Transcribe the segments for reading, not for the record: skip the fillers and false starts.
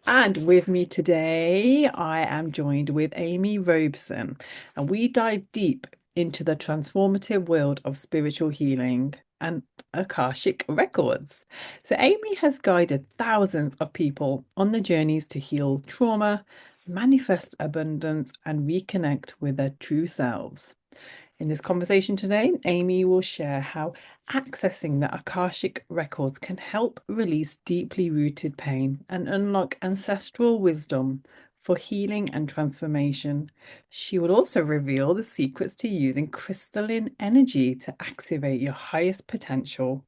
And with me today, I am joined with Amy Robeson, and we dive deep into the transformative world of spiritual healing and Akashic Records. So, Amy has guided thousands of people on the journeys to heal trauma, manifest abundance, and reconnect with their true selves. In this conversation today, Amy will share how accessing the Akashic records can help release deeply rooted pain and unlock ancestral wisdom for healing and transformation. She will also reveal the secrets to using crystalline energy to activate your highest potential.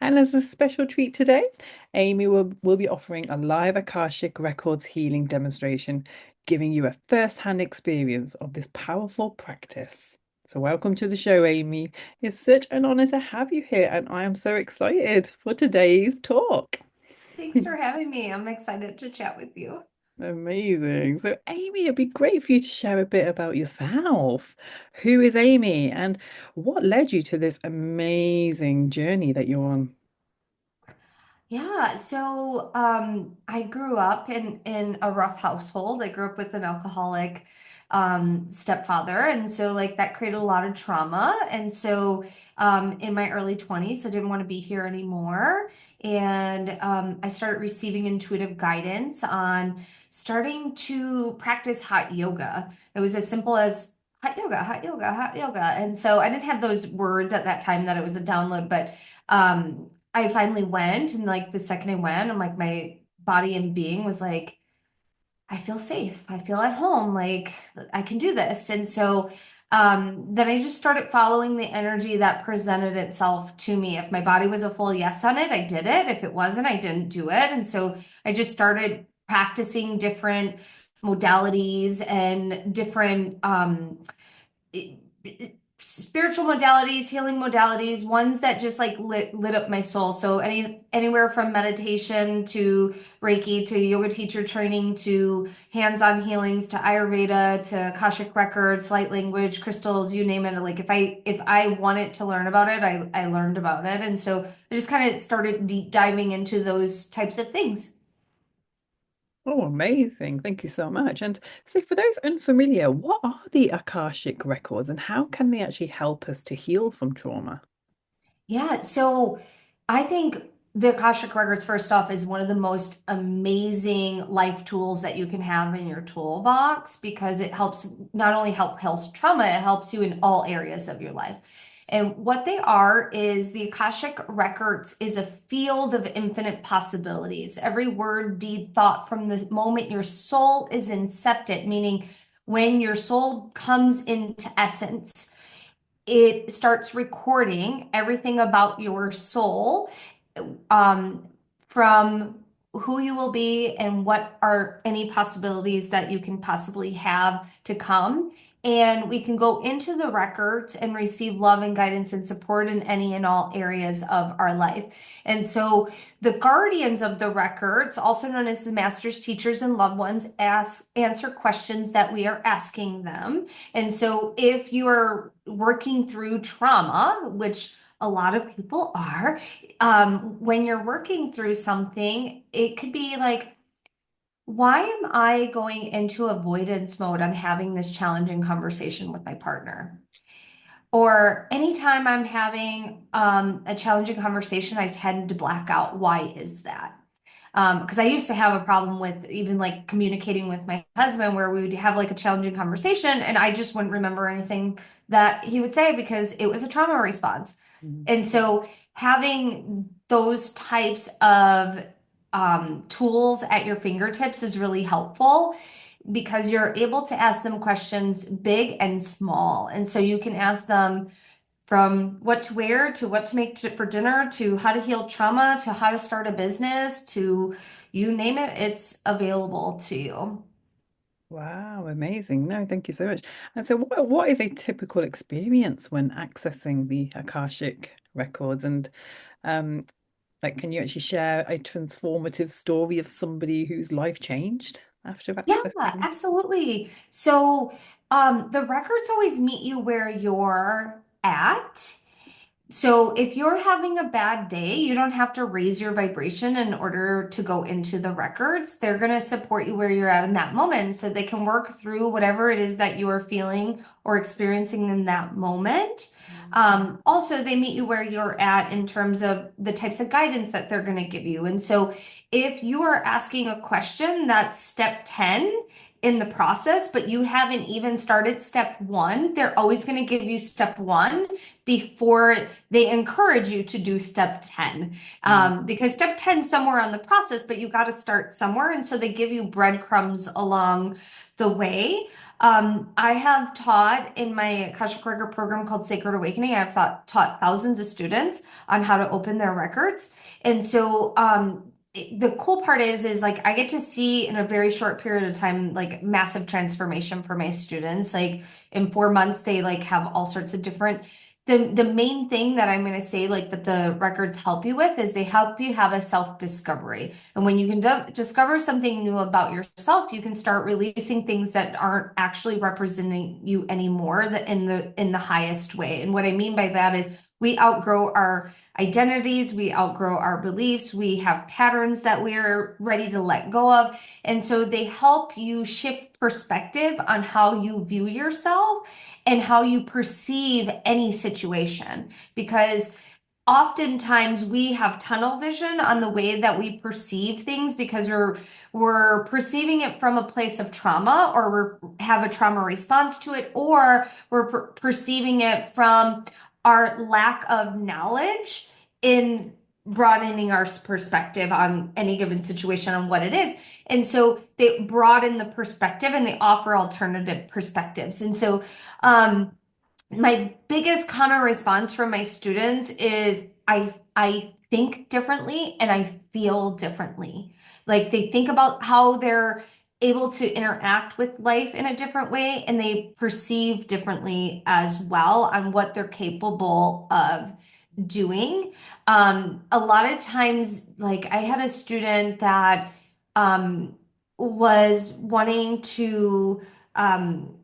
And as a special treat today, Amy will be offering a live Akashic Records healing demonstration, giving you a first-hand experience of this powerful practice. So, welcome to the show, Amy. It's such an honor to have you here, and I am so excited for today's talk. Thanks for having me. I'm excited to chat with you. Amazing. So, Amy, it'd be great for you to share a bit about yourself. Who is Amy, and what led you to this amazing journey that you're on? I grew up in a rough household. I grew up with an alcoholic stepfather, and so like that created a lot of trauma. In my early 20s, I didn't want to be here anymore. I started receiving intuitive guidance on starting to practice hot yoga. It was as simple as hot yoga, hot yoga, hot yoga. And so I didn't have those words at that time that it was a download, but I finally went, and like the second I went, I'm like, my body and being was like, I feel safe. I feel at home. Like I can do this. Then I just started following the energy that presented itself to me. If my body was a full yes on it, I did it. If it wasn't, I didn't do it. And so I just started practicing different modalities and different spiritual modalities, healing modalities, ones that just like lit up my soul. So anywhere from meditation to Reiki to yoga teacher training to hands-on healings to Ayurveda to Akashic Records, light language, crystals, you name it. Like if I wanted to learn about it, I learned about it. And so I just kind of started deep diving into those types of things. Oh, amazing. Thank you so much. And so, for those unfamiliar, what are the Akashic records and how can they actually help us to heal from trauma? Yeah, so I think the Akashic Records, first off, is one of the most amazing life tools that you can have in your toolbox because it helps not only help health trauma, it helps you in all areas of your life. And what they are is the Akashic Records is a field of infinite possibilities. Every word, deed, thought from the moment your soul is incepted, meaning when your soul comes into essence it starts recording everything about your soul um, from who you will be and what are any possibilities that you can possibly have to come. And we can go into the records and receive love and guidance and support in any and all areas of our life. And so the guardians of the records, also known as the masters, teachers, and loved ones, answer questions that we are asking them. And so if you are working through trauma, which a lot of people are, when you're working through something, it could be like, why am I going into avoidance mode on having this challenging conversation with my partner? Or anytime I'm having a challenging conversation, I tend to black out. Why is that? Because I used to have a problem with even like communicating with my husband where we would have like a challenging conversation and I just wouldn't remember anything that he would say because it was a trauma response. Mm. And so having those types of tools at your fingertips is really helpful because you're able to ask them questions big and small. And so you can ask them from what to wear to what to make for dinner to how to heal trauma to how to start a business to you name it, it's available to you. Wow, amazing. No, thank you so much. And so, what is a typical experience when accessing the Akashic records? And um, like, can you actually share a transformative story of somebody whose life changed after Yeah, accessing? absolutely. The records always meet you where you're at. So if you're having a bad day, you don't have to raise your vibration in order to go into the records. They're going to support you where you're at in that moment so they can work through whatever it is that you are feeling or experiencing in that moment. Also, they meet you where you're at in terms of the types of guidance that they're going to give you. And so if you are asking a question, that's step 10 in the process, but you haven't even started step one, they're always going to give you step one before they encourage you to do step 10, Mm. because step 10 is somewhere on the process, but you got to start somewhere. And so they give you breadcrumbs along the way. I have taught in my Akashic Record program called Sacred Awakening. I've taught thousands of students on how to open their records. And so the cool part is like I get to see in a very short period of time like massive transformation for my students. Like in 4 months, they like have all sorts of different the main thing that I'm going to say like that the records help you with is they help you have a self-discovery. And when you can discover something new about yourself, you can start releasing things that aren't actually representing you anymore in the highest way. And what I mean by that is we outgrow our identities, we outgrow our beliefs, we have patterns that we're ready to let go of. And so they help you shift perspective on how you view yourself and how you perceive any situation. Because oftentimes we have tunnel vision on the way that we perceive things because we're perceiving it from a place of trauma or we have a trauma response to it or we're perceiving it from our lack of knowledge in broadening our perspective on any given situation on what it is. And so they broaden the perspective and they offer alternative perspectives. And so um, my biggest counter response from my students is I think differently and I feel differently. Like they think about how they're able to interact with life in a different way and they perceive differently as well on what they're capable of doing. A lot of times, like I had a student that was wanting to um,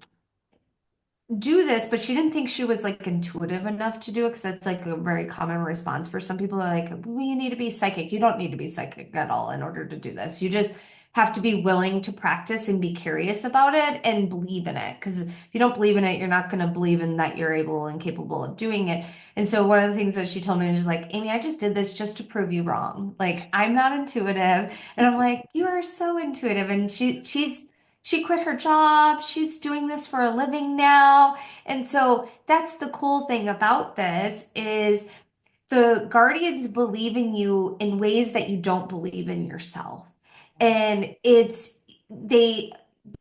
do this, but she didn't think she was like intuitive enough to do it because that's like a very common response for some people are like, well, you need to be psychic. You don't need to be psychic at all in order to do this. You just have to be willing to practice and be curious about it and believe in it. Because if you don't believe in it, you're not going to believe in that you're able and capable of doing it. And so one of the things that she told me is like, Amy, I just did this just to prove you wrong. Like I'm not intuitive. And I'm like, you are so intuitive. And she quit her job. She's doing this for a living now. And so that's the cool thing about this is the guardians believe in you in ways that you don't believe in yourself. And they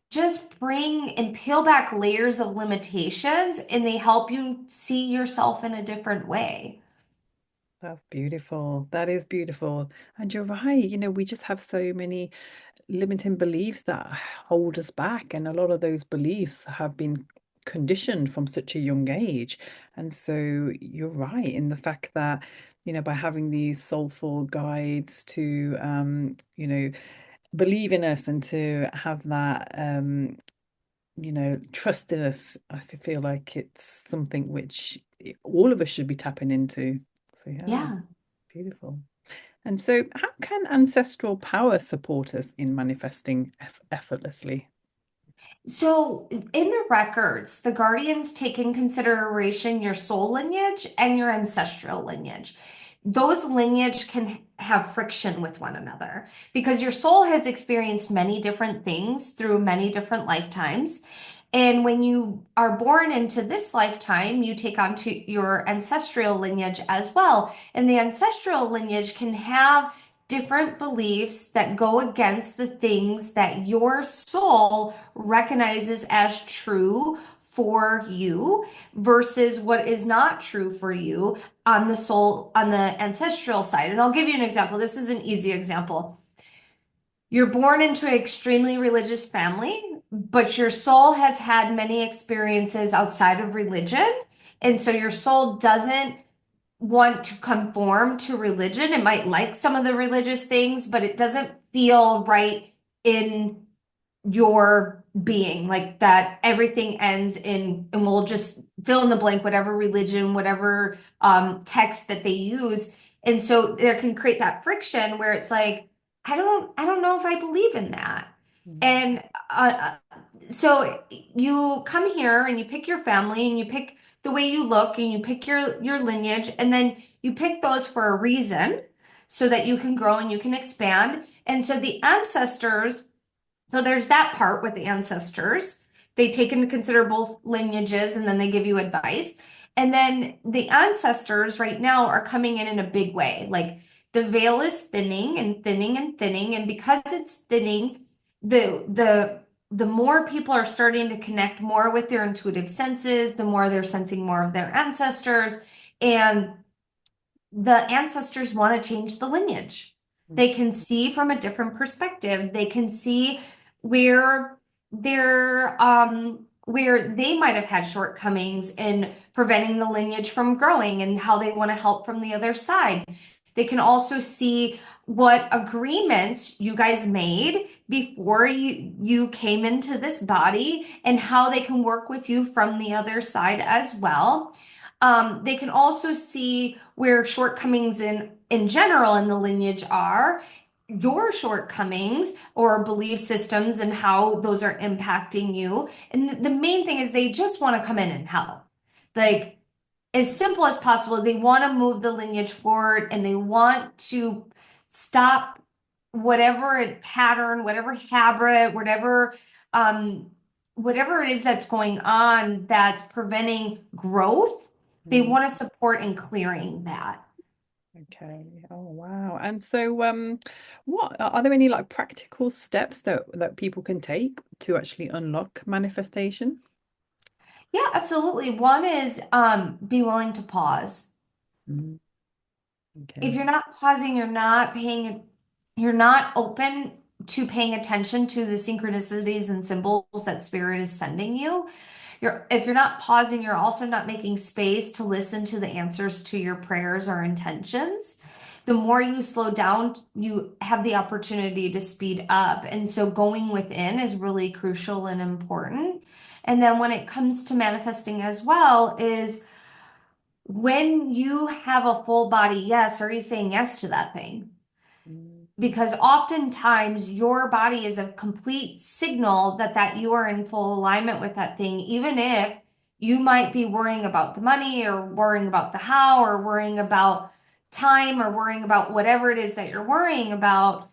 just bring and peel back layers of limitations and they help you see yourself in a different way. That's beautiful. That is beautiful. And you're right. We just have so many limiting beliefs that hold us back. And a lot of those beliefs have been conditioned from such a young age. And so you're right in the fact that, by having these soulful guides to, believe in us and to have that, trust in us, I feel like it's something which all of us should be tapping into. So, yeah, Yeah. beautiful. And so, how can ancestral power support us in manifesting effortlessly? So, in the records, the guardians take in consideration your soul lineage and your ancestral lineage. Those lineage can have friction with one another because your soul has experienced many different things through many different lifetimes. And when you are born into this lifetime, you take on to your ancestral lineage as well. And the ancestral lineage can have different beliefs that go against the things that your soul recognizes as true for you versus what is not true for you on the soul, on the ancestral side. And I'll give you an example. This is an easy example. You're born into an extremely religious family, but your soul has had many experiences outside of religion. And so your soul doesn't want to conform to religion. It might like some of the religious things, but it doesn't feel right in your being, like that everything ends in, and we'll just fill in the blank, whatever religion, whatever text that they use. And so there can create that friction where it's like, I don't know if I believe in that. Mm. And so you come here and you pick your family and you pick the way you look and you pick your lineage, and then you pick those for a reason so that you can grow and you can expand. And so the ancestors, so there's that part with the ancestors. They take into consider both lineages and then they give you advice. And then the ancestors right now are coming in a big way. Like the veil is thinning and thinning and thinning. And because it's thinning, the more people are starting to connect more with their intuitive senses, the more they're sensing more of their ancestors. And the ancestors want to change the lineage. Mm. They can see from a different perspective. They can see where where they might have had shortcomings in preventing the lineage from growing and how they want to help from the other side. They can also see what agreements you guys made before you came into this body and how they can work with you from the other side as well. They can also see where shortcomings in general in the lineage are, your shortcomings or belief systems and how those are impacting you. And the main thing is they just want to come in and help. Like as simple as possible, they want to move the lineage forward and they want to stop whatever pattern, whatever habit, um whatever it is that's going on that's preventing growth. They Mm. want to support in clearing that. Okay. Oh, wow. And so, what are there any like practical steps that people can take to actually unlock manifestation? Yeah, absolutely. One is be willing to pause. Mm. If Okay. you're not pausing, you're not open to paying attention to the synchronicities and symbols that spirit is sending you. If you're not pausing, you're also not making space to listen to the answers to your prayers or intentions. The more you slow down, you have the opportunity to speed up. And so going within is really crucial and important. And then when it comes to manifesting as well, is when you have a full body yes, are you saying yes to that thing? Mm. Because oftentimes your body is a complete signal that you are in full alignment with that thing, even if you might be worrying about the money or worrying about the how or worrying about time or worrying about whatever it is that you're worrying about.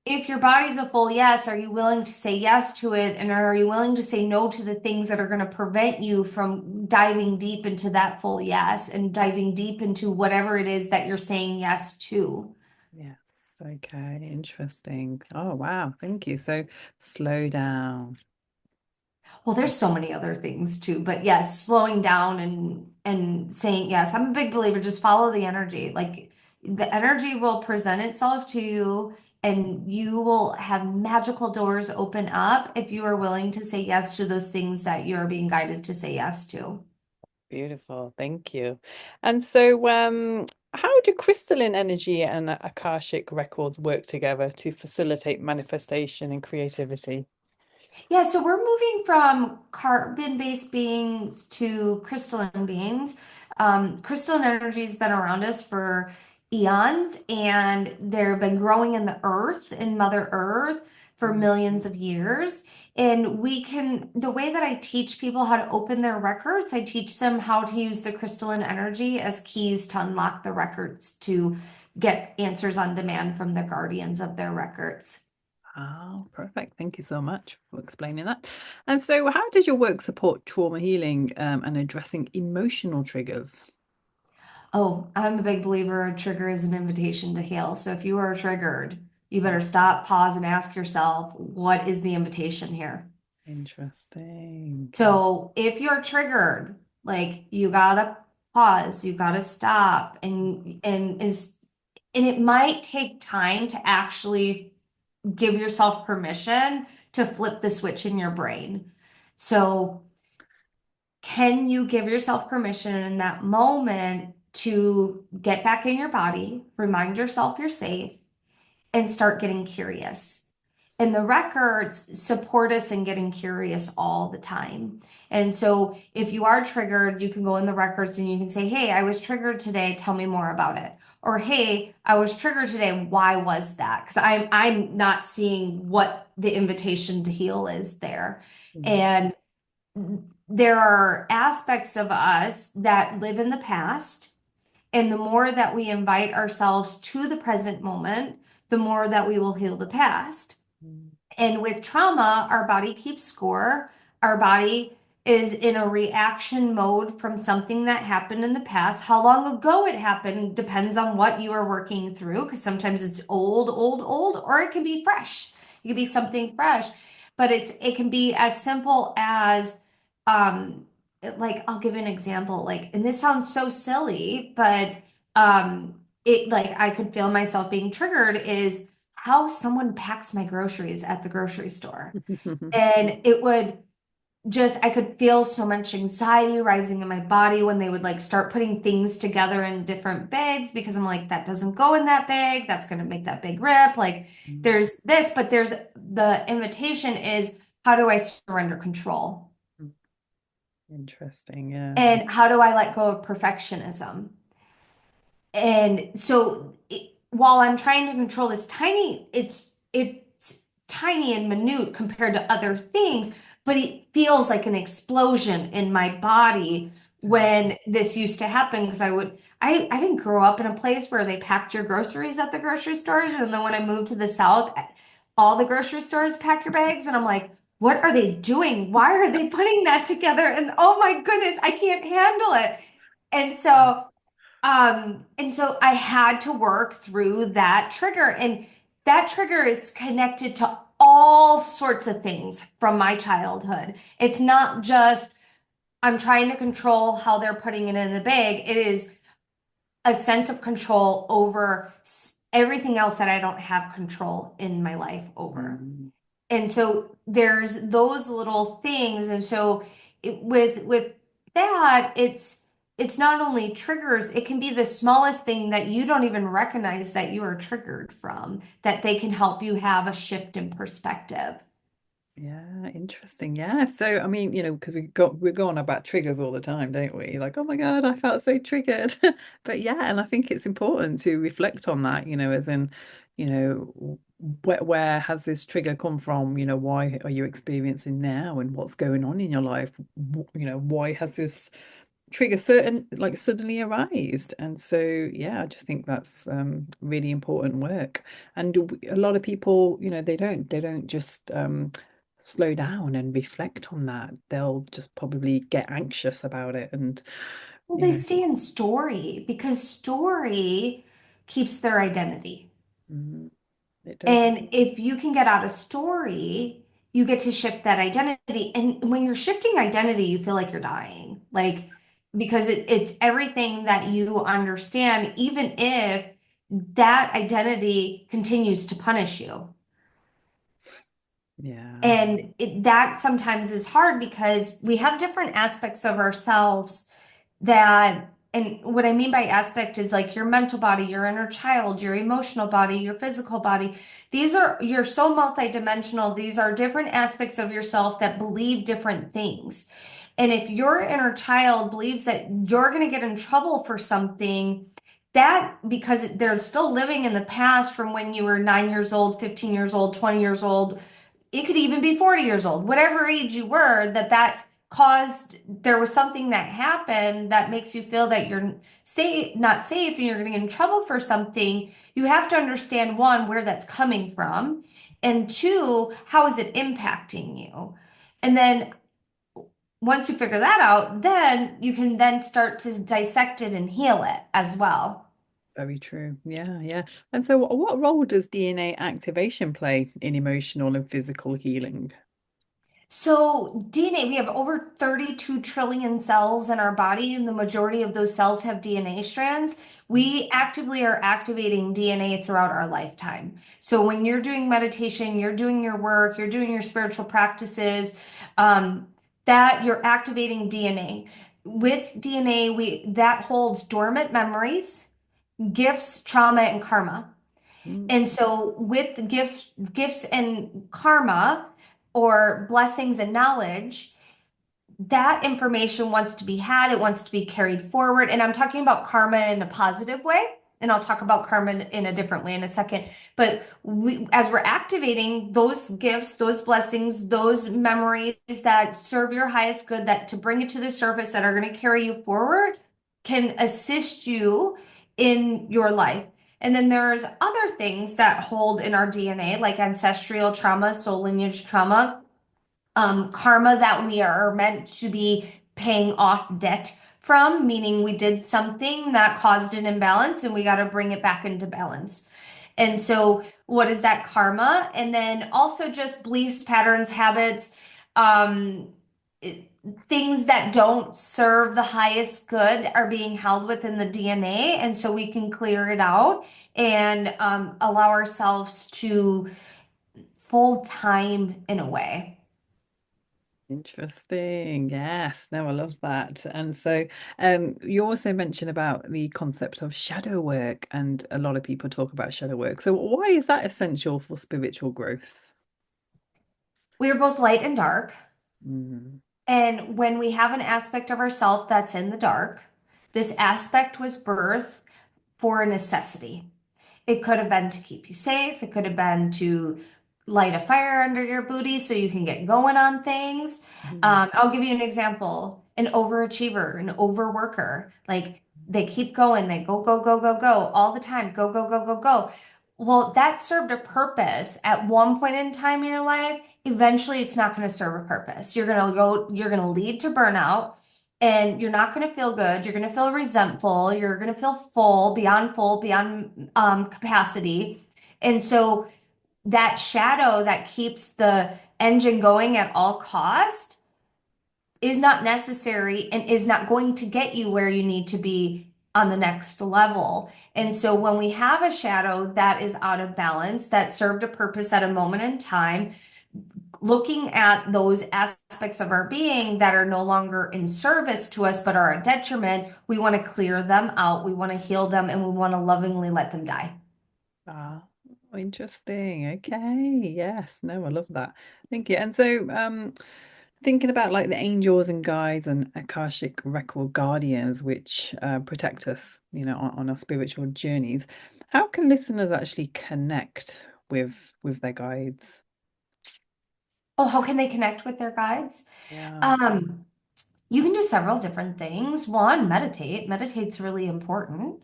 If your body's a full yes, are you willing to say yes to it? And are you willing to say no to the things that are going to prevent you from diving deep into that full yes and diving deep into whatever it is that you're saying yes to? Yes. Okay. Interesting. Oh, wow. Thank you. So slow down. Well, there's so many other things too, but yes, slowing down and saying yes. I'm a big believer, just follow the energy. Like the energy will present itself to you and you will have magical doors open up if you are willing to say yes to those things that you're being guided to say yes to. Beautiful. Thank you. And so, how do crystalline energy and Akashic records work together to facilitate manifestation and creativity? Yeah, so we're moving from carbon-based beings to crystalline beings. Crystalline energy has been around us for eons, and they've been growing in the earth, in Mother Earth, for Mm. millions of years. And the way that I teach people how to open their records, I teach them how to use the crystalline energy as keys to unlock the records to get answers on demand from the guardians of their records. Oh, perfect. Thank you so much for explaining that. And so, how does your work support trauma healing, and addressing emotional triggers? Oh, I'm a big believer a trigger is an invitation to heal. So if you are triggered, you better stop, pause, and ask yourself, what is the invitation here? Interesting. Okay. So if you're triggered, like you gotta pause, you gotta stop, and it might take time to actually give yourself permission to flip the switch in your brain. So can you give yourself permission in that moment to get back in your body, remind yourself you're safe, and start getting curious? And the records support us in getting curious all the time. And so if you are triggered, you can go in the records and you can say, hey, I was triggered today. Tell me more about it. Or, hey, I was triggered today. Why was that? Because I'm not seeing what the invitation to heal is there. Mm. And there are aspects of us that live in the past. And the more that we invite ourselves to the present moment, the more that we will heal the past. Mm. And with trauma, our body keeps score. Our body is in a reaction mode from something that happened in the past. How long ago it happened depends on what you are working through, because sometimes it's old, or it can be fresh. It can be something fresh, but it can be as simple as like I'll give an example. Like, and this sounds so silly, but it like I could feel myself being triggered is how someone packs my groceries at the grocery store. And it would just, I could feel so much anxiety rising in my body when they would like start putting things together in different bags because I'm like, that doesn't go in that bag. That's going to make that big rip. Like there's this, but there's the invitation is how do I surrender control? Interesting, yeah. And how do I let go of perfectionism? And so while I'm trying to control this tiny, it's tiny and minute compared to other things, but it feels like an explosion in my body when this used to happen because I didn't grow up in a place where they packed your groceries at the grocery stores. And then when I moved to the South, all the grocery stores pack your bags. And I'm like, what are they doing? Why are they putting that together? And oh my goodness, I can't handle it. And so I had to work through that trigger, and that trigger is connected to all sorts of things from my childhood. It's not just I'm trying to control how they're putting it in the bag. It is a sense of control over everything else that I don't have control in my life over. Mm. And so there's those little things. And so with that, it's not only triggers, it can be the smallest thing that you don't even recognize that you are triggered from, that they can help you have a shift in perspective. Yeah, interesting. Yeah. So, I mean, because we go on about triggers all the time, don't we? Like, oh my God, I felt so triggered. But yeah, and I think it's important to reflect on that, as in, where has this trigger come from? Why are you experiencing now and what's going on in your life? Why has this trigger certain like suddenly arised? And so yeah, I just think that's really important work. And a lot of people, they don't just slow down and reflect on that. They'll just probably get anxious about it and Well, you they know stay in story because story keeps their identity. mm, it does. And if you can get out of story, you get to shift that identity. And when you're shifting identity, you feel like you're dying. Like, because it's everything that you understand, even if that identity continues to punish you. Yeah, And that sometimes is hard because we have different aspects of ourselves that, and what I mean by aspect is like your mental body, your inner child, your emotional body, your physical body. You're so multidimensional. These are different aspects of yourself that believe different things. And if your inner child believes that you're going to get in trouble for something, that because they're still living in the past from when you were 9 years old, 15 years old, 20 years old, it could even be 40 years old, whatever age you were, that caused there was something that happened that makes you feel that you're safe, not safe, and you're going to get in trouble for something. You have to understand one, where that's coming from, and two, how is it impacting you? And then once you figure that out, then you can then start to dissect it and heal it as well. very true. Yeah, yeah. And so what role does DNA activation play in emotional and physical healing? So, DNA, we have over 32 trillion cells in our body, and the majority of those cells have DNA strands. We actively are activating DNA throughout our lifetime. So, when you're doing meditation, you're doing your work, you're doing your spiritual practices, that you're activating DNA. With DNA, we that holds dormant memories, gifts, trauma, and karma. Mm. And so with the gifts and karma or blessings and knowledge, that information wants to be had, it wants to be carried forward. And I'm talking about karma in a positive way. And I'll talk about karma in a different way in a second. But as we're activating those gifts, those blessings, those memories that serve your highest good, that to bring it to the surface that are going to carry you forward, can assist you in your life. And then there's other things that hold in our DNA, like ancestral trauma, soul lineage trauma, karma that we are meant to be paying off debt from, meaning we did something that caused an imbalance and we got to bring it back into balance. And so, what is that karma? And then also just beliefs, patterns, habits, um, it- things that don't serve the highest good are being held within the DNA. And so we can clear it out and allow ourselves to full time in a way. Interesting. Yes. No, I love that. And so, you also mentioned about the concept of shadow work, and a lot of people talk about shadow work. So, why is that essential for spiritual growth? We are both light and dark. Mm. And when we have an aspect of ourself that's in the dark, this aspect was birthed for a necessity. It could have been to keep you safe. It could have been to light a fire under your booty so you can get going on things. Mhm. I'll give you an example. An overachiever, an overworker, like they keep going, they go, go, go, go, go all the time, go, go, go, go, go. Well, that served a purpose at one point in time in your life. Eventually, it's not going to serve a purpose. You're going to lead to burnout and you're not going to feel good. You're going to feel resentful. You're going to feel full, beyond capacity. And so that shadow that keeps the engine going at all cost is not necessary and is not going to get you where you need to be on the next level. And so when we have a shadow that is out of balance, that served a purpose at a moment in time, looking at those aspects of our being that are no longer in service to us but are a detriment, we want to clear them out, we want to heal them, and we want to lovingly let them die. Ah, interesting. Okay. Yes. No, I love that. Thank you. And so, thinking about like the angels and guides and Akashic record guardians, which protect us, on our spiritual journeys, how can listeners actually connect with their guides? Oh, how can they connect with their guides? Yeah. Um, You can do several different things. One, meditate. Meditate's really important.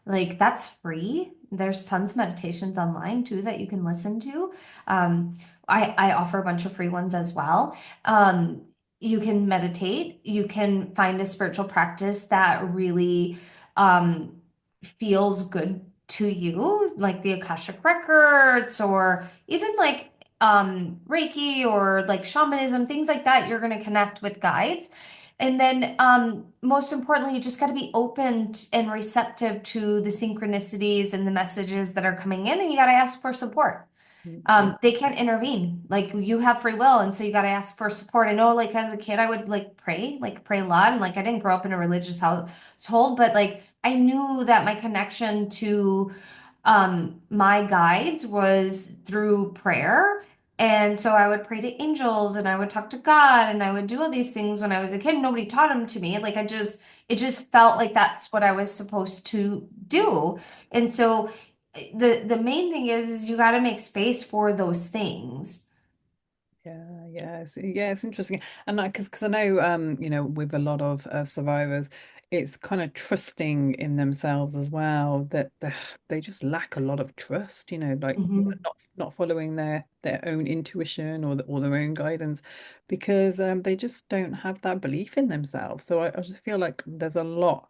Like that's free. There's tons of meditations online too that you can listen to. Um, I offer a bunch of free ones as well. You can meditate. You can find a spiritual practice that really um, feels good to you, like the Akashic Records, or even like Reiki or like shamanism, things like that. You're going to connect with guides. And then, most importantly, you just got to be open and receptive to the synchronicities and the messages that are coming in, and you got to ask for support. Mm. They can't intervene. Like you have free will, and so you got to ask for support. I know, like as a kid, I would like pray a lot, and like I didn't grow up in a religious household, but like I knew that my connection to my guides was through prayer. And so I would pray to angels and I would talk to God and I would do all these things when I was a kid. Nobody taught them to me. It just felt like that's what I was supposed to do. And so the main thing is you got to make space for those things. Yeah, it's interesting, and like because I know, with a lot of survivors, it's kind of trusting in themselves as well that they just lack a lot of trust, like Mhm. not following their own intuition or their own guidance, because they just don't have that belief in themselves. So I just feel like there's a lot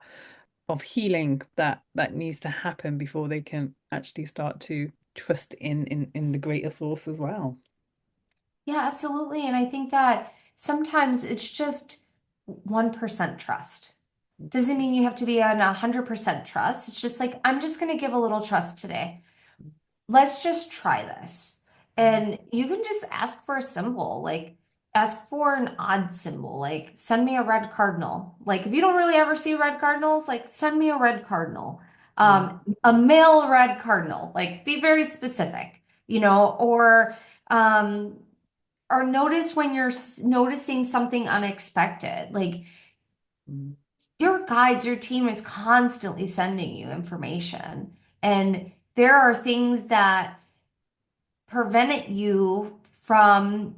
of healing that needs to happen before they can actually start to trust in the greater source as well. Yeah, absolutely. And I think that sometimes it's just 1% trust. Doesn't mean you have to be on 100% trust. It's just like, I'm just going to give a little trust today. Let's just try this. And you can just ask for a symbol, like ask for an odd symbol, like send me a red cardinal. Like if you don't really ever see red cardinals, like send me a red cardinal. Yeah. A male red cardinal, like be very specific, um, or notice when you're noticing something unexpected. Like Mm. your guides, your team is constantly sending you information. And there are things that prevent you from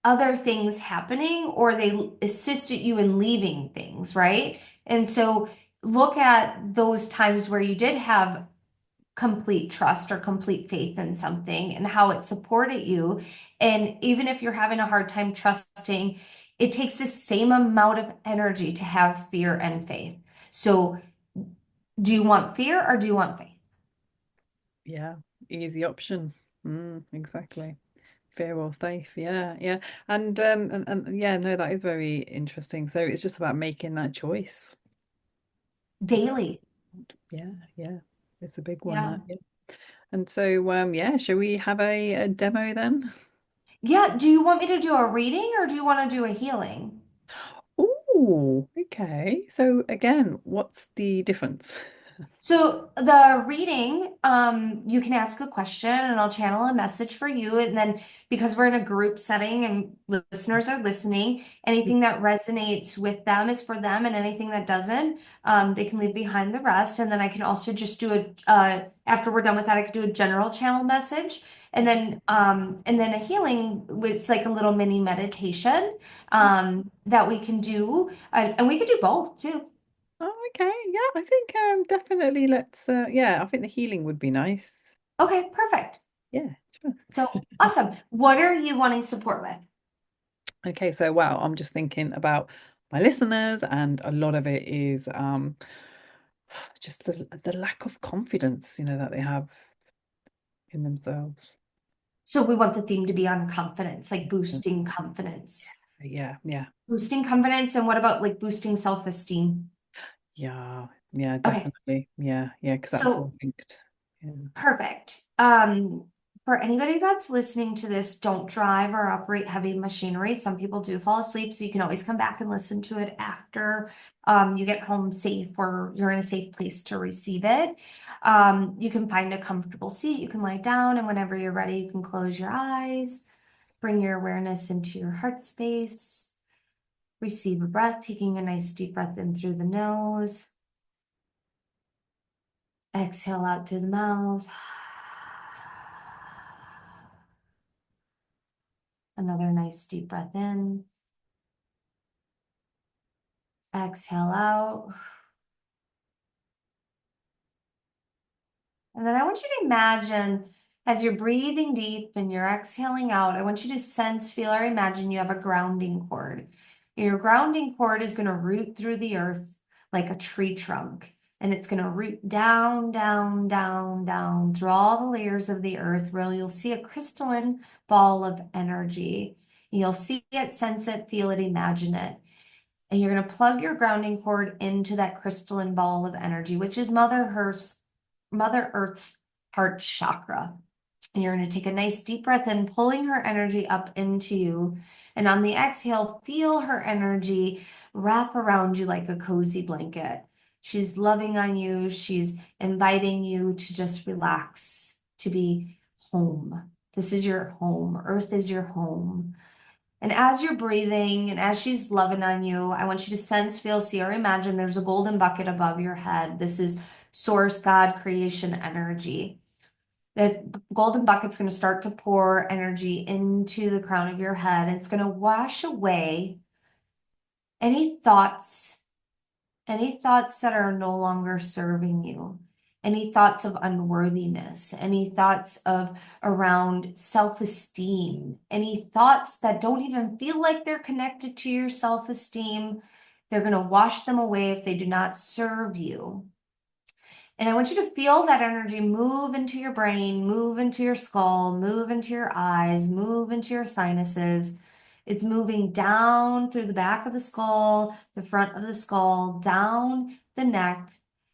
other things happening, or they assisted you in leaving things, right? And so look at those times where you did have complete trust or complete faith in something and how it supported you. And even if you're having a hard time trusting, it takes the same amount of energy to have fear and faith. So, do you want fear or do you want faith? Yeah. Easy option. Exactly. Fear or faith. Yeah, yeah. And yeah, no, that is very interesting. So it's just about making that choice. Is it? Daily. Yeah, yeah. It's a big one Yeah. that, yeah. And so yeah, shall we have a demo then? Yeah. Do you want me to do a reading or do you want to do a healing? Oh, okay. So again, what's the difference? So the reading, you can ask a question and I'll channel a message for you. And then because we're in a group setting and listeners are listening, anything that resonates with them is for them, and anything that doesn't, they can leave behind the rest. And then I can also just do after we're done with that, I could do a general channel message. And then a healing, which is like a little mini meditation, that we can do. And we could do both too. Oh, okay. Yeah, I think definitely let's yeah, I think the healing would be nice. Okay, perfect. Yeah, sure. So awesome. What are you wanting support with? Okay, so wow, I'm just thinking about my listeners, and a lot of it is just the lack of confidence, that they have in themselves. So we want the theme to be on confidence, like boosting confidence. Yeah, yeah, Boosting confidence, and what about like boosting self-esteem? yeah, yeah, Okay, definitely. Yeah, yeah, because that's all so linked. Yeah. perfect. For anybody that's listening to this, don't drive or operate heavy machinery. Some people do fall asleep, so you can always come back and listen to it after you get home safe, or you're in a safe place to receive it. You can find a comfortable seat, you can lie down, and whenever you're ready, you can close your eyes, bring your awareness into your heart space, receive a breath, taking a nice deep breath in through the nose, exhale out through the mouth. Another nice deep breath in. Exhale out. And then I want you to imagine as you're breathing deep and you're exhaling out, I want you to sense, feel, or imagine you have a grounding cord. Your grounding cord is going to root through the earth like a tree trunk. And it's going to root down, down, down, down through all the layers of the earth, where you'll see a crystalline ball of energy. You'll see it, sense it, feel it, imagine it. And you're going to plug your grounding cord into that crystalline ball of energy, which is Mother Earth's heart chakra. And you're going to take a nice deep breath in, pulling her energy up into you. And on the exhale, feel her energy wrap around you like a cozy blanket. She's loving on you. She's inviting you to just relax, to be home. This is your home. Earth is your home. And as you're breathing and as she's loving on you, I want you to sense, feel, see, or imagine there's a golden bucket above your head. This is source, God, creation energy. The golden bucket's going to start to pour energy into the crown of your head. It's going to wash away any thoughts any thoughts that are no longer serving you, any thoughts of unworthiness, any thoughts of around self-esteem, any thoughts that don't even feel like they're connected to your self-esteem. They're going to wash them away if they do not serve you. And I want you to feel that energy move into your brain, move into your skull, move into your eyes, move into your sinuses. It's moving down through the back of the skull, the front of the skull, down the neck,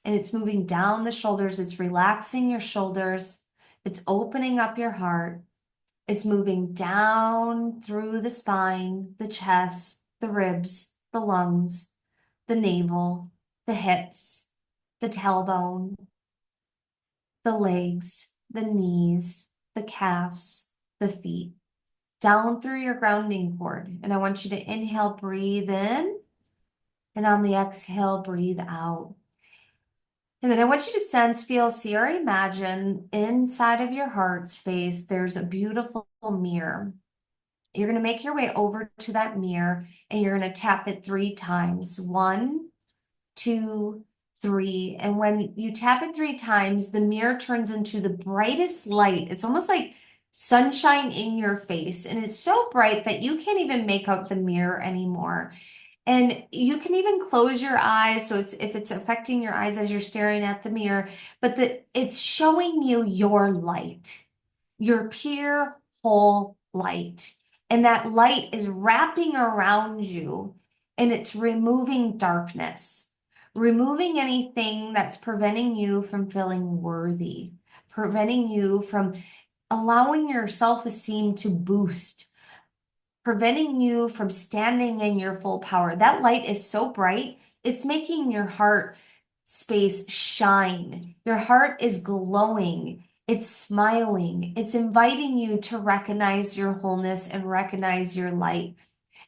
and it's moving down the shoulders. It's relaxing your shoulders. It's opening up your heart. It's moving down through the spine, the chest, the ribs, the lungs, the navel, the hips. the tailbone, the legs, the knees, the calves, the feet, down through your grounding cord. And I want you to inhale, breathe in, and on the exhale, breathe out. And then I want you to sense, feel, see, or imagine inside of your heart space, there's a beautiful mirror. You're going to make your way over to that mirror and you're going to tap it 3 times. 1, 2, 3. And when you tap it 3 times, the mirror turns into the brightest light. It's almost like sunshine in your face. And it's so bright that you can't even make out the mirror anymore. And you can even close your eyes, so if it's affecting your eyes as you're staring at the mirror, but it's showing you your light, your pure whole light. And that light is wrapping around you and it's removing darkness, removing anything that's preventing you from feeling worthy, preventing you from allowing your self-esteem to boost, preventing you from standing in your full power. That light is so bright, it's making your heart space shine. Your heart is glowing. It's smiling. It's inviting you to recognize your wholeness and recognize your light.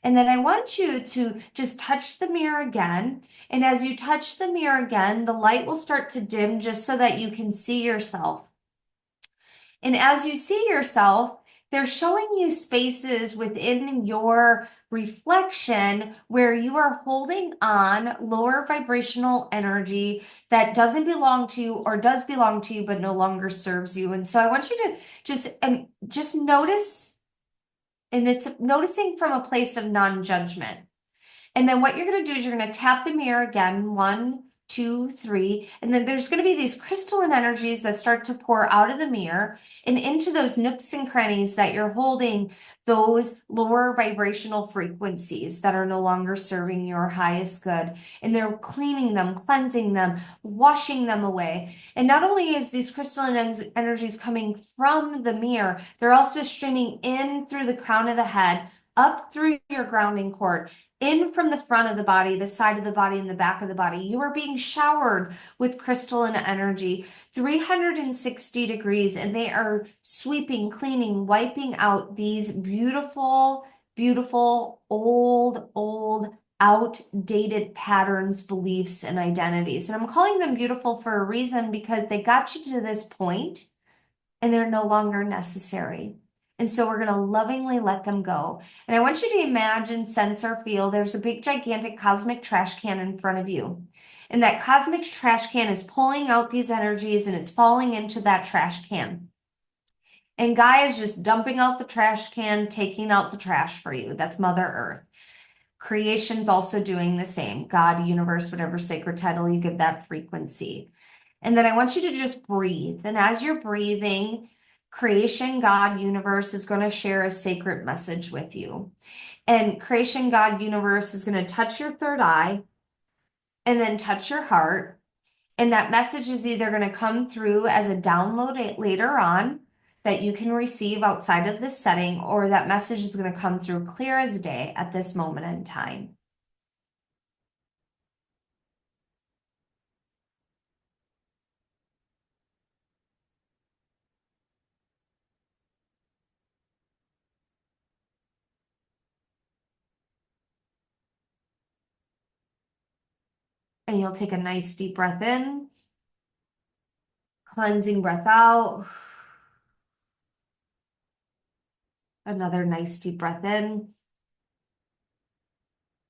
And then I want you to just touch the mirror again. And as you touch the mirror again, the light will start to dim just so that you can see yourself. And as you see yourself, they're showing you spaces within your reflection where you are holding on lower vibrational energy that doesn't belong to you or does belong to you but no longer serves you. And so I want you to just notice, and it's noticing from a place of non-judgment. And then what you're going to do is you're going to tap the mirror again, 1, 2, 3, and then there's going to be these crystalline energies that start to pour out of the mirror and into those nooks and crannies that you're holding those lower vibrational frequencies that are no longer serving your highest good. And they're cleaning them, cleansing them, washing them away. And not only is these crystalline energies coming from the mirror, they're also streaming in through the crown of the head, up through your grounding cord, in from the front of the body, the side of the body, and the back of the body. You are being showered with crystalline energy, 360 degrees, and they are sweeping, cleaning, wiping out these beautiful, beautiful, old, outdated patterns, beliefs, and identities. And I'm calling them beautiful for a reason because they got you to this point and they're no longer necessary. And so we're going to lovingly let them go. And I want you to imagine, sense, or feel there's a big, gigantic cosmic trash can in front of you. And that cosmic trash can is pulling out these energies and it's falling into that trash can. And Gaia is just dumping out the trash can, taking out the trash for you. That's Mother Earth. Creation's also doing the same. God, universe, whatever sacred title you give that frequency. And then I want you to just breathe. And as you're breathing, creation, God, universe is going to share a sacred message with you. And creation, God, universe is going to touch your third eye and then touch your heart. And that message is either going to come through as a download later on that you can receive outside of this setting, or that message is going to come through clear as day at this moment in time. And you'll take a nice deep breath in, cleansing breath out. Another nice deep breath in,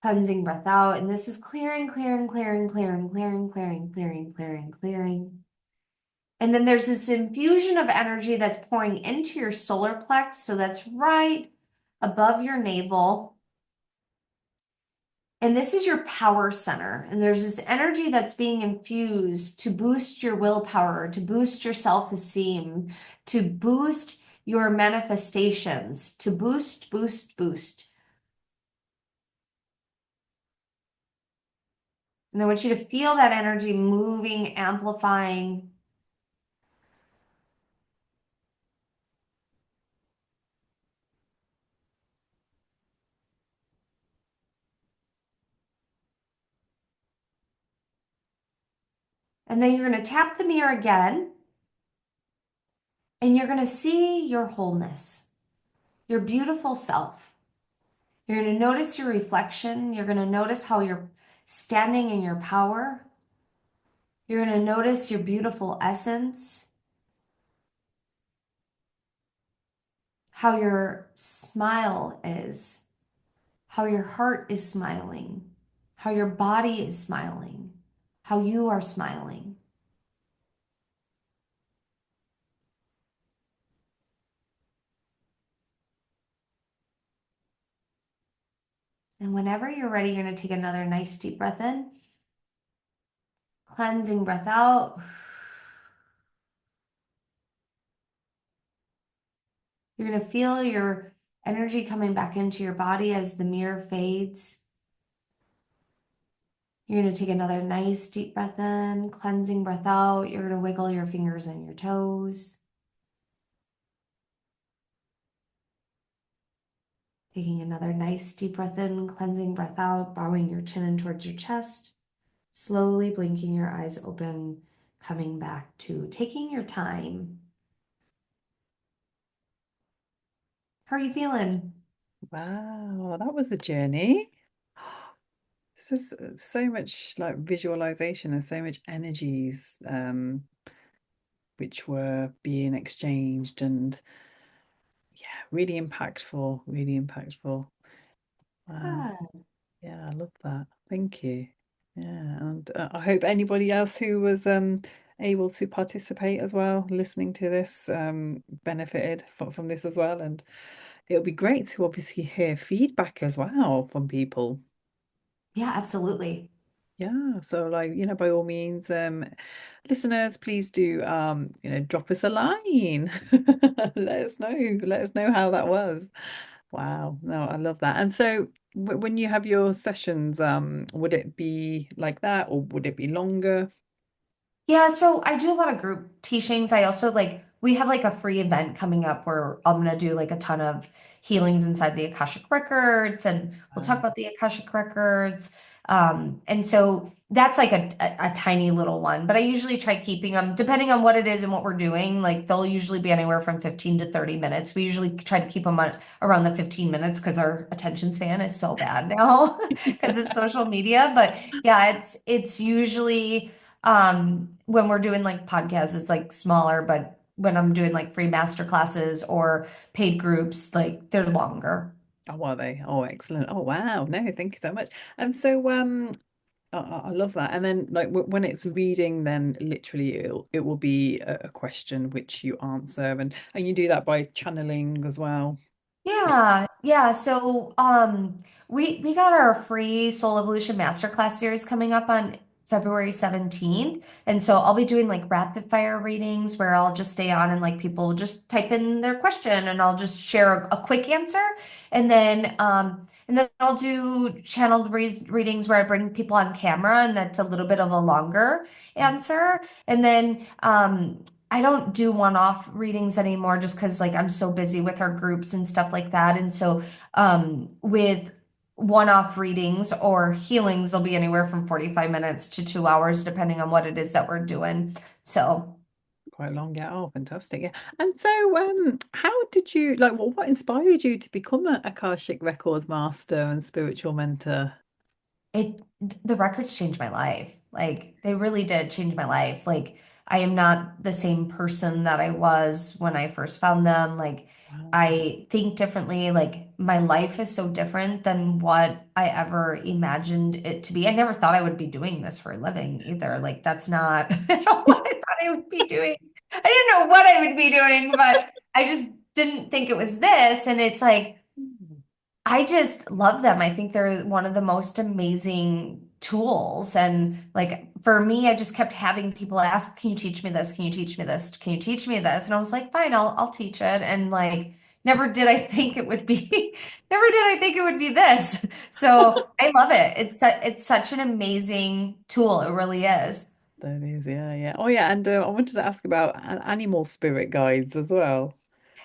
cleansing breath out. And this is clearing, clearing, clearing, clearing, clearing, clearing, clearing, clearing, clearing. And then there's this infusion of energy that's pouring into your solar plex. So that's right above your navel. And this is your power center. And there's this energy that's being infused to boost your willpower, to boost your self-esteem, to boost your manifestations, to boost, boost, boost. And I want you to feel that energy moving, amplifying. And then you're going to tap the mirror again, and you're going to see your wholeness, your beautiful self. You're going to notice your reflection. You're going to notice how you're standing in your power. You're going to notice your beautiful essence, how your smile is, how your heart is smiling, how your body is smiling, how you are smiling. And whenever you're ready, you're going to take another nice deep breath in, cleansing breath out. You're going to feel your energy coming back into your body as the mirror fades. You're going to take another nice deep breath in, cleansing breath out. You're going to wiggle your fingers and your toes. Taking another nice deep breath in, cleansing breath out, bowing your chin in towards your chest. Slowly blinking your eyes open, coming back to taking your time. How are you feeling? Wow, that was a journey. This is so much like visualization and so much energies which were being exchanged and yeah, really impactful, really impactful. Wow. Good. Yeah, I love that. Thank you. Yeah, and I hope anybody else who was able to participate as well, listening to this, benefited from this as well. And it'll be great to obviously hear feedback as well from people. Yeah, absolutely. Yeah, so like, by all means, listeners, please do drop us a line. Let us know how that was. Wow, no, I love that. And so when you have your sessions, would it be like that or would it be longer? Yeah, so I do a lot of group teachings. I also we have like a free event coming up where I'm gonna do like a ton of healings inside the Akashic Records, and we'll talk Um, about the Akashic Records. And so that's like a tiny little one, but I usually try keeping them, depending on what it is and what we're doing, like they'll usually be anywhere from 15 to 30 minutes. We usually try to keep them on around the 15 minutes because our attention span is so bad now because of social media. But yeah, it's usually when we're doing like podcasts, it's like smaller, but when I'm doing like free master classes or paid groups, like they're longer. oh, are they? Oh, excellent. Oh, wow. No, thank you so much. And so, I love that. And then, like when it's reading, then literally it will be a question which you answer, and you do that by channeling as well. Yeah, yeah. So we got our free Soul Evolution Masterclass series coming up on February 17th. And so I'll be doing like rapid fire readings where I'll just stay on and like people just type in their question and I'll just share a quick answer. And then I'll do channeled readings where I bring people on camera and that's a little bit of a longer answer. And then I don't do one-off readings anymore just because like I'm so busy with our groups and stuff like that. And so with one-off readings or healings, they'll be anywhere from 45 minutes to 2 hours, depending on what it is that we're doing. So Quite long, yeah. Oh, fantastic. Yeah. And so, how did you like what inspired you to become a Akashic Records master and spiritual mentor? it the records changed my life. Like they really did change my life. Like I am not the same person that I was when I first found them. Like Wow. I think differently. Like my life is so different than what I ever imagined it to be. I never thought I would be doing this for a living either. Like that's not what I thought I would be doing. I didn't know what I would be doing, but I just didn't think it was this. And it's like I just love them. I think they're one of the most amazing tools. And like for me, I just kept having people ask, "Can you teach me this? Can you teach me this? Can you teach me this?" And I was like, "Fine, I'll teach it." And like never did I think it would be never did I think it would be this. So I love it. It's such an amazing tool. It really is. That is, yeah, yeah. Oh, yeah. And I wanted to ask about animal spirit guides as well.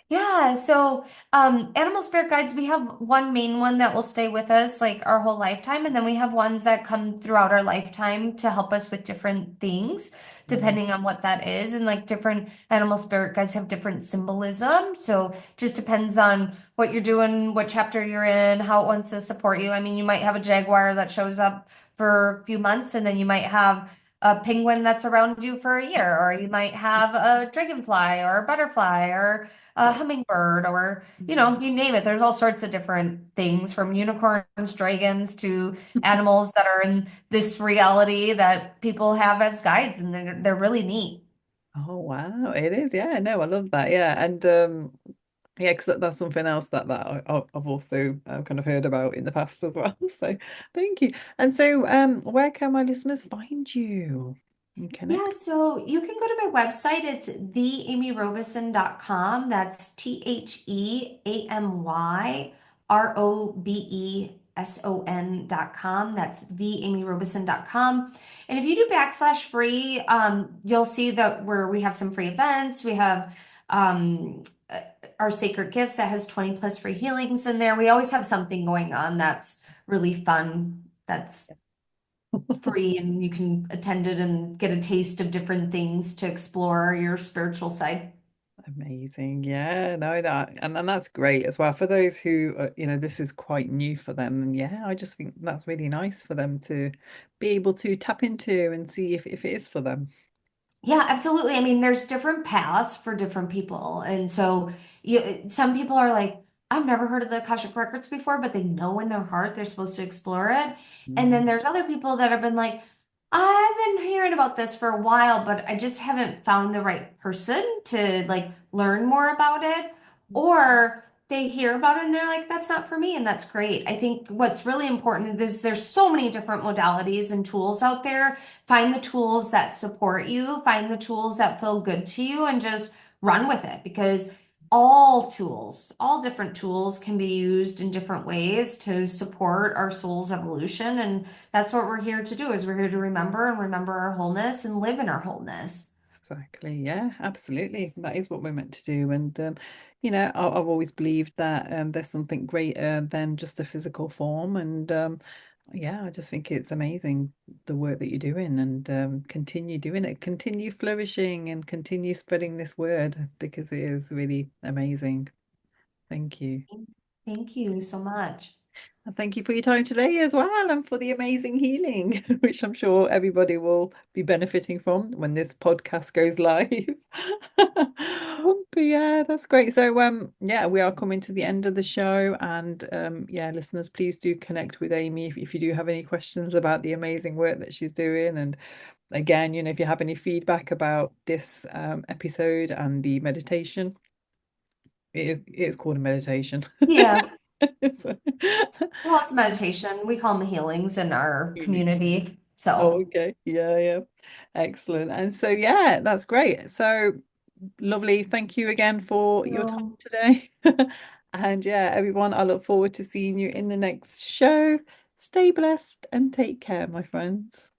Yeah, so animal spirit guides, we have one main one that will stay with us like our whole lifetime, and then we have ones that come throughout our lifetime to help us with different things, Mm. depending on what that is. And like different animal spirit guides have different symbolism. So just depends on what you're doing, what chapter you're in, how it wants to support you. I mean, you might have a jaguar that shows up for a few months, and then you might have a penguin that's around you for a year, or you might have a dragonfly or a butterfly or a hummingbird, or Mm. you name it. There's all sorts of different things from unicorns, dragons to animals that are in this reality that people have as guides, and they're really neat. Oh wow, it is. Yeah, no, I love that. Yeah, and yeah, because that's something else I've also kind of heard about in the past as well. So thank you. And so, where can my listeners find you and Yeah, connect? so you can go to my website. It's theamyrobeson.com. That's TheamyRobeson.com. That's theamyrobeson.com. And if you do /free, you'll see that where we have some free events. We have uh, our sacred gifts that has 20 plus free healings in there. We always have something going on that's really fun. That's free and you can attend it and get a taste of different things to explore your spiritual side. Amazing. Yeah, no, and that's great as well for those who this is quite new for them. And yeah, I just think that's really nice for them to be able to tap into and see if it is for them. Yeah, absolutely. I mean, there's different paths for different people. And so some people are like, I've never heard of the Akashic Records before, but they know in their heart they're supposed to explore it. And then Mm. there's other people that have been like, I've been hearing about this for a while, but I just haven't found the right person to like learn more about it. Or they hear about it and they're like, that's not for me. And that's great. I think what's really important is there's so many different modalities and tools out there. Find the tools that support you, find the tools that feel good to you, and just run with it because all tools, all different tools can be used in different ways to support our soul's evolution. And that's what we're here to do is we're here to remember and remember our wholeness and live in our wholeness. Exactly. Yeah, absolutely. That is what we're meant to do. And I've always believed that there's something greater than just a physical form. And yeah, I just think it's amazing the work that you're doing and continue doing it, continue flourishing and continue spreading this word because it is really amazing. Thank you. Thank you so much. And thank you for your time today as well and for the amazing healing, which I'm sure everybody will be benefiting from when this podcast goes live. But yeah, that's great. So yeah, we are coming to the end of the show and yeah, listeners, please do connect with Amy if you do have any questions about the amazing work that she's doing. And again, if you have any feedback about this episode and the meditation, it is called a meditation. Yeah. So, Well, it's meditation. We call them healings in our healing. community. Oh, So, okay. Yeah, yeah. Excellent. And so, yeah, that's great. So lovely. Thank you again for your time no. today. And yeah, everyone, I look forward to seeing you in the next show. Stay blessed and take care, my friends.